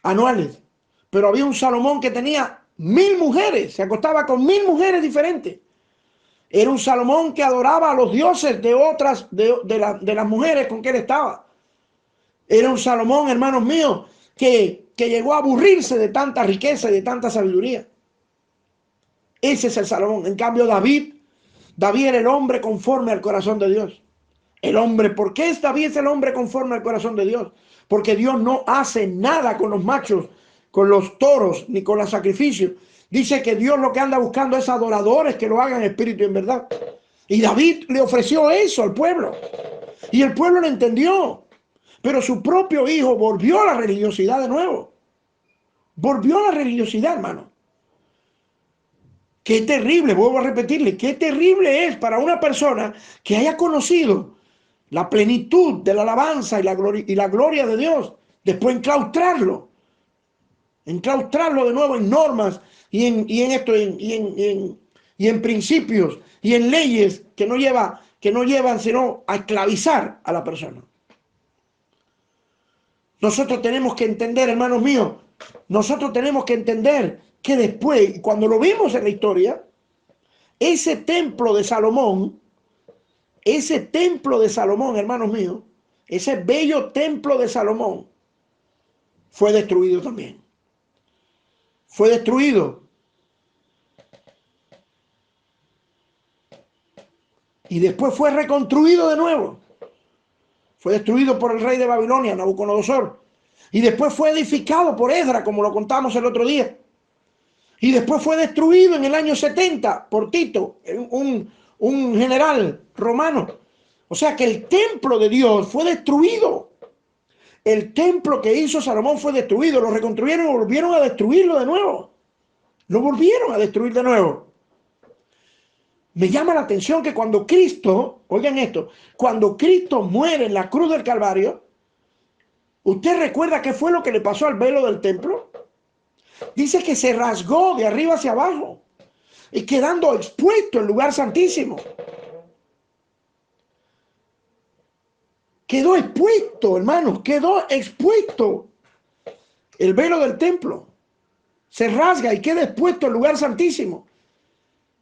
anuales, pero había un Salomón que tenía 1000 mujeres, se acostaba con 1000 mujeres diferentes. Era un Salomón que adoraba a los dioses de las mujeres con que él estaba. Era un Salomón, hermanos míos, que llegó a aburrirse de tanta riqueza y de tanta sabiduría. Ese es el Salomón. En cambio, David David era el hombre conforme al corazón de Dios. El hombre, ¿por qué David es el hombre conforme al corazón de Dios? Porque Dios no hace nada con los machos, con los toros, ni con los sacrificios. Dice que Dios lo que anda buscando es adoradores que lo hagan en espíritu y en verdad. Y David le ofreció eso al pueblo. Y el pueblo lo entendió. Pero su propio hijo volvió a la religiosidad de nuevo. Volvió a la religiosidad, hermano. Qué terrible, vuelvo a repetirle, qué terrible es para una persona que haya conocido la plenitud de la alabanza y la gloria de Dios, después enclaustrarlo de nuevo en normas y en principios y en leyes que no llevan sino a esclavizar a la persona. Nosotros tenemos que entender, hermanos míos, nosotros tenemos que entender que después, cuando lo vimos en la historia, ese templo de Salomón, hermanos míos, ese bello templo de Salomón, fue destruido también. Fue destruido. Y después fue reconstruido de nuevo. Fue destruido por el rey de Babilonia, Nabucodonosor. Y después fue edificado por Esdras, como lo contamos el otro día. Y después fue destruido en el año 70 por Tito, un general romano. O sea que el templo de Dios fue destruido. El templo que hizo Salomón fue destruido. Lo reconstruyeron y volvieron a destruirlo de nuevo. Lo volvieron a destruir de nuevo. Me llama la atención que cuando Cristo, oigan esto, cuando Cristo muere en la cruz del Calvario, ¿usted recuerda qué fue lo que le pasó al velo del templo? Dice que se rasgó de arriba hacia abajo y quedando expuesto el lugar santísimo. Quedó expuesto, hermanos, quedó expuesto el velo del templo. Se rasga y queda expuesto el lugar santísimo.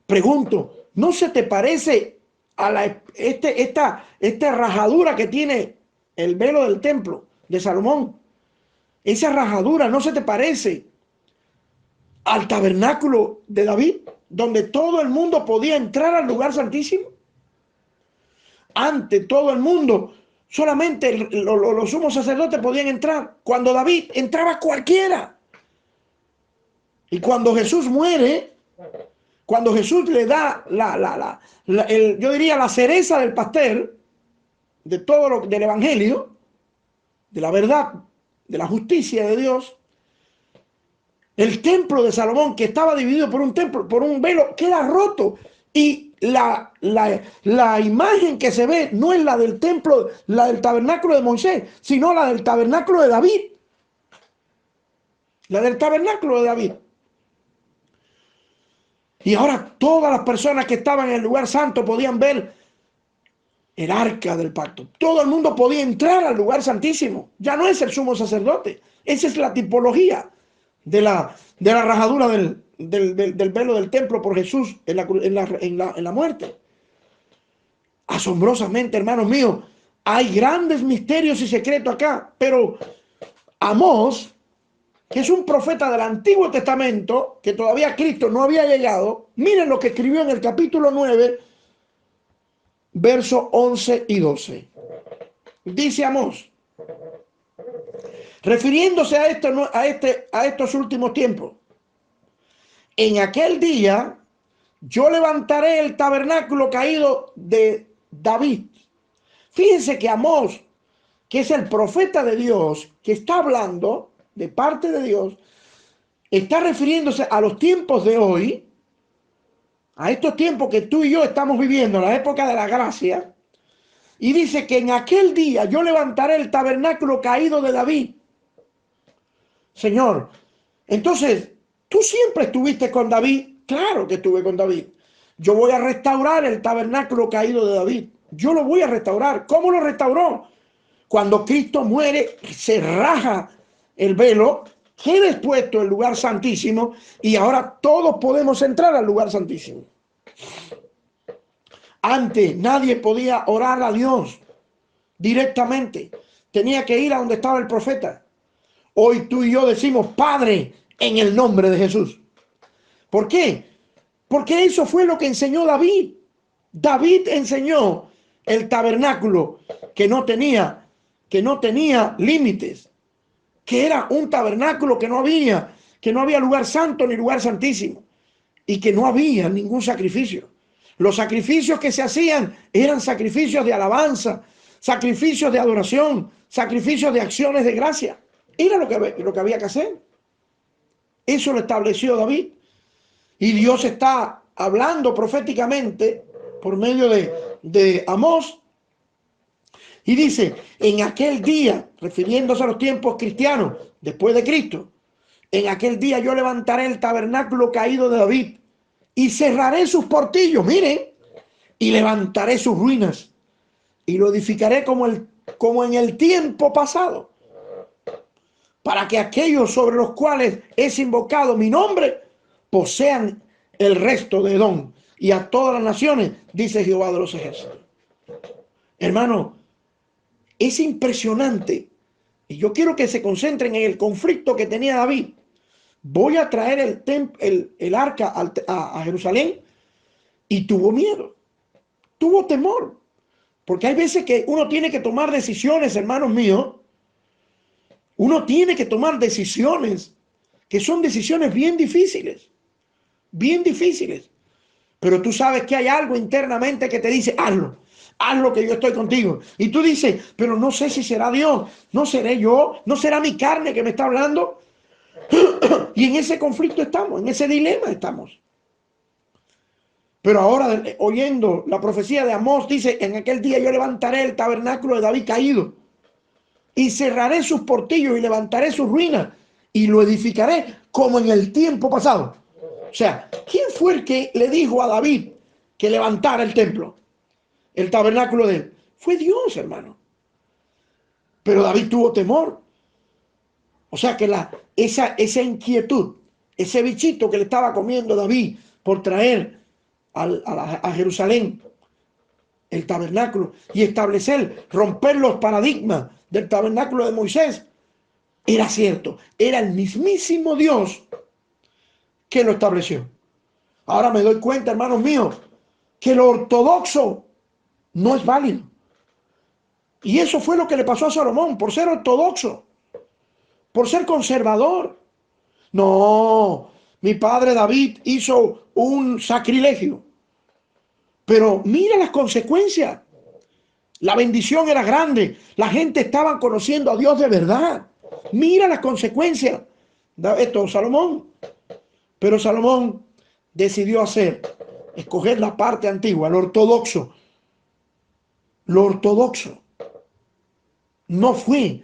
Pregunto, ¿no se te parece a esta rajadura que tiene el velo del templo de Salomón? Esa rajadura, ¿no se te parece al tabernáculo de David, donde todo el mundo podía entrar al lugar santísimo? Antes todo el mundo, solamente los sumos sacerdotes podían entrar. Cuando David entraba cualquiera. Y cuando Jesús muere, cuando Jesús le da yo diría la cereza del pastel de todo del evangelio, de la verdad, de la justicia de Dios, el templo de Salomón, que estaba dividido por un templo, por un velo, queda roto. Y la imagen que se ve no es la del templo, la del tabernáculo de Moisés, sino la del tabernáculo de David. La del tabernáculo de David. Y ahora todas las personas que estaban en el lugar santo podían ver el arca del pacto. Todo el mundo podía entrar al lugar santísimo. Ya no es el sumo sacerdote. Esa es la tipología de la rajadura del velo del templo por Jesús en la muerte. Asombrosamente, hermanos míos, hay grandes misterios y secretos acá. Pero Amós, que es un profeta del Antiguo Testamento, que todavía Cristo no había llegado, miren lo que escribió en el capítulo 9, versos 11 y 12. Dice Amós, refiriéndose a estos últimos tiempos: en aquel día yo levantaré el tabernáculo caído de David. Fíjense que Amós, que es el profeta de Dios, que está hablando de parte de Dios, está refiriéndose a los tiempos de hoy, a estos tiempos que tú y yo estamos viviendo, la época de la gracia, y dice que en aquel día yo levantaré el tabernáculo caído de David. Señor, entonces, ¿tú siempre estuviste con David? Claro que estuve con David. Yo voy a restaurar el tabernáculo caído de David. Yo lo voy a restaurar. ¿Cómo lo restauró? Cuando Cristo muere, se raja el velo, queda expuesto el lugar santísimo y ahora todos podemos entrar al lugar santísimo. Antes nadie podía orar a Dios directamente. Tenía que ir a donde estaba el profeta. Hoy tú y yo decimos Padre en el nombre de Jesús. ¿Por qué? Porque eso fue lo que enseñó David. David enseñó el tabernáculo que no tenía límites, que era un tabernáculo que no había lugar santo ni lugar santísimo, y que no había ningún sacrificio. Los sacrificios que se hacían eran sacrificios de alabanza, sacrificios de adoración, sacrificios de acciones de gracia. Era lo que había que hacer. Eso lo estableció David. Y Dios está hablando proféticamente por medio de Amós. Y dice, en aquel día, refiriéndose a los tiempos cristianos, después de Cristo, en aquel día yo levantaré el tabernáculo caído de David y cerraré sus portillos, miren, y levantaré sus ruinas y lo edificaré como en el tiempo pasado, para que aquellos sobre los cuales es invocado mi nombre posean el resto de Edom y a todas las naciones, dice Jehová de los ejércitos. Hermano, es impresionante, y yo quiero que se concentren en el conflicto que tenía David. Voy a traer el arca a Jerusalén, y tuvo miedo, tuvo temor, porque hay veces que uno tiene que tomar decisiones, hermanos míos. Uno tiene que tomar decisiones que son decisiones bien difíciles, pero tú sabes que hay algo internamente que te dice, hazlo que yo estoy contigo. Y tú dices, pero no sé si será Dios, no seré yo, no será mi carne que me está hablando. Y en ese conflicto estamos, en ese dilema estamos. Pero ahora, oyendo la profecía de Amós, dice, en aquel día yo levantaré el tabernáculo de David caído y cerraré sus portillos y levantaré sus ruinas y lo edificaré como en el tiempo pasado. O sea, ¿quién fue el que le dijo a David que levantara el templo, el tabernáculo de él? Fue Dios, hermano. Pero David tuvo temor. O sea que esa inquietud, ese bichito que le estaba comiendo David por traer a Jerusalén el tabernáculo y establecer, romper los paradigmas del tabernáculo de Moisés, era cierto, era el mismísimo Dios que lo estableció. Ahora me doy cuenta, hermanos míos, que lo ortodoxo no es válido. Y eso fue lo que le pasó a Salomón, por ser ortodoxo, por ser conservador. No, mi padre David hizo un sacrilegio, pero mira las consecuencias. La bendición era grande, la gente estaba conociendo a Dios de verdad. Mira las consecuencias de esto, Salomón. Pero Salomón decidió escoger la parte antigua, lo ortodoxo. Lo ortodoxo. No fue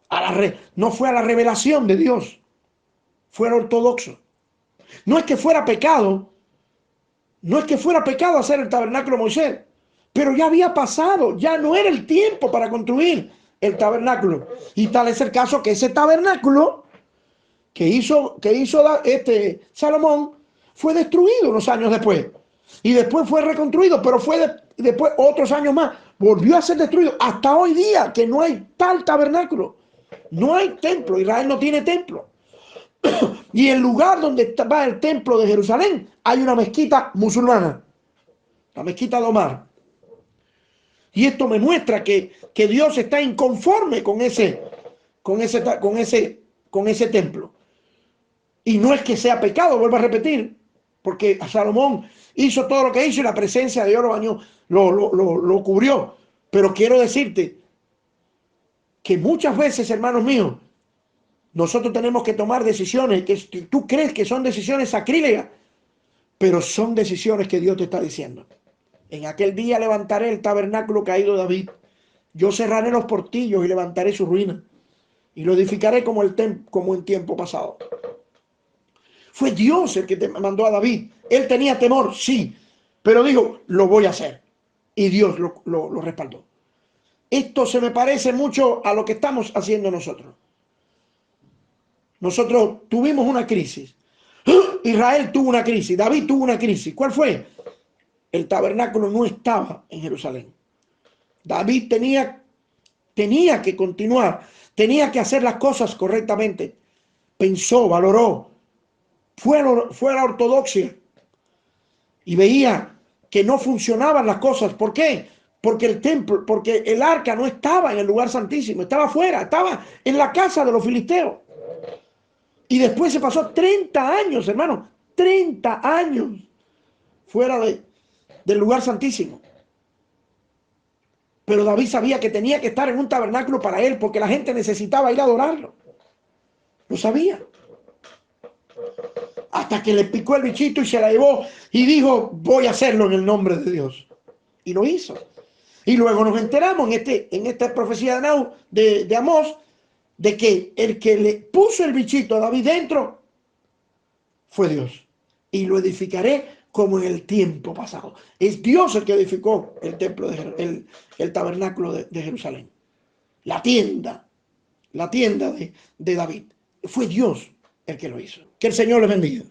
a la revelación de Dios, fue lo ortodoxo. No es que fuera pecado hacer el tabernáculo de Moisés, pero ya había pasado, ya no era el tiempo para construir el tabernáculo. Y tal es el caso que ese tabernáculo que hizo Salomón fue destruido unos años después. Y después fue reconstruido, pero después otros años más volvió a ser destruido. Hasta hoy día que no hay tal tabernáculo. No hay templo. Israel no tiene templo. Y en el lugar donde estaba el templo de Jerusalén hay una mezquita musulmana, la mezquita de Omar. Y esto me muestra que Dios está inconforme con ese templo. Y no es que sea pecado, vuelvo a repetir, porque Salomón hizo todo lo que hizo y la presencia de Dios lo bañó, lo cubrió. Pero quiero decirte que muchas veces, hermanos míos, nosotros tenemos que tomar decisiones que tú crees que son decisiones sacrílegas, pero son decisiones que Dios te está diciendo. En aquel día levantaré el tabernáculo caído de David. Yo cerraré los portillos y levantaré su ruina. Y lo edificaré como en tiempo pasado. Fue Dios el que te mandó a David. Él tenía temor, sí, pero dijo, lo voy a hacer. Y Dios lo respaldó. Esto se me parece mucho a lo que estamos haciendo nosotros. Nosotros tuvimos una crisis. Israel tuvo una crisis. David tuvo una crisis. ¿Cuál fue? El tabernáculo no estaba en Jerusalén. David tenía que continuar. Tenía que hacer las cosas correctamente. Pensó, valoró. Fue a la ortodoxia. Y veía que no funcionaban las cosas. ¿Por qué? Porque el templo, porque el arca no estaba en el lugar santísimo, estaba afuera, estaba en la casa de los filisteos. Y después se pasó 30 años, hermano, 30 años fuera del lugar santísimo. Pero David sabía que tenía que estar en un tabernáculo para él, porque la gente necesitaba ir a adorarlo. Lo sabía. Hasta que le picó el bichito y se la llevó y dijo, voy a hacerlo en el nombre de Dios. Y lo hizo. Y luego nos enteramos en esta profecía de Amós, de que el que le puso el bichito a David dentro fue Dios. Y lo edificaré como en el tiempo pasado. Es Dios el que edificó el templo, el tabernáculo de Jerusalén. La tienda de David. Fue Dios el que lo hizo. Que el Señor les bendiga.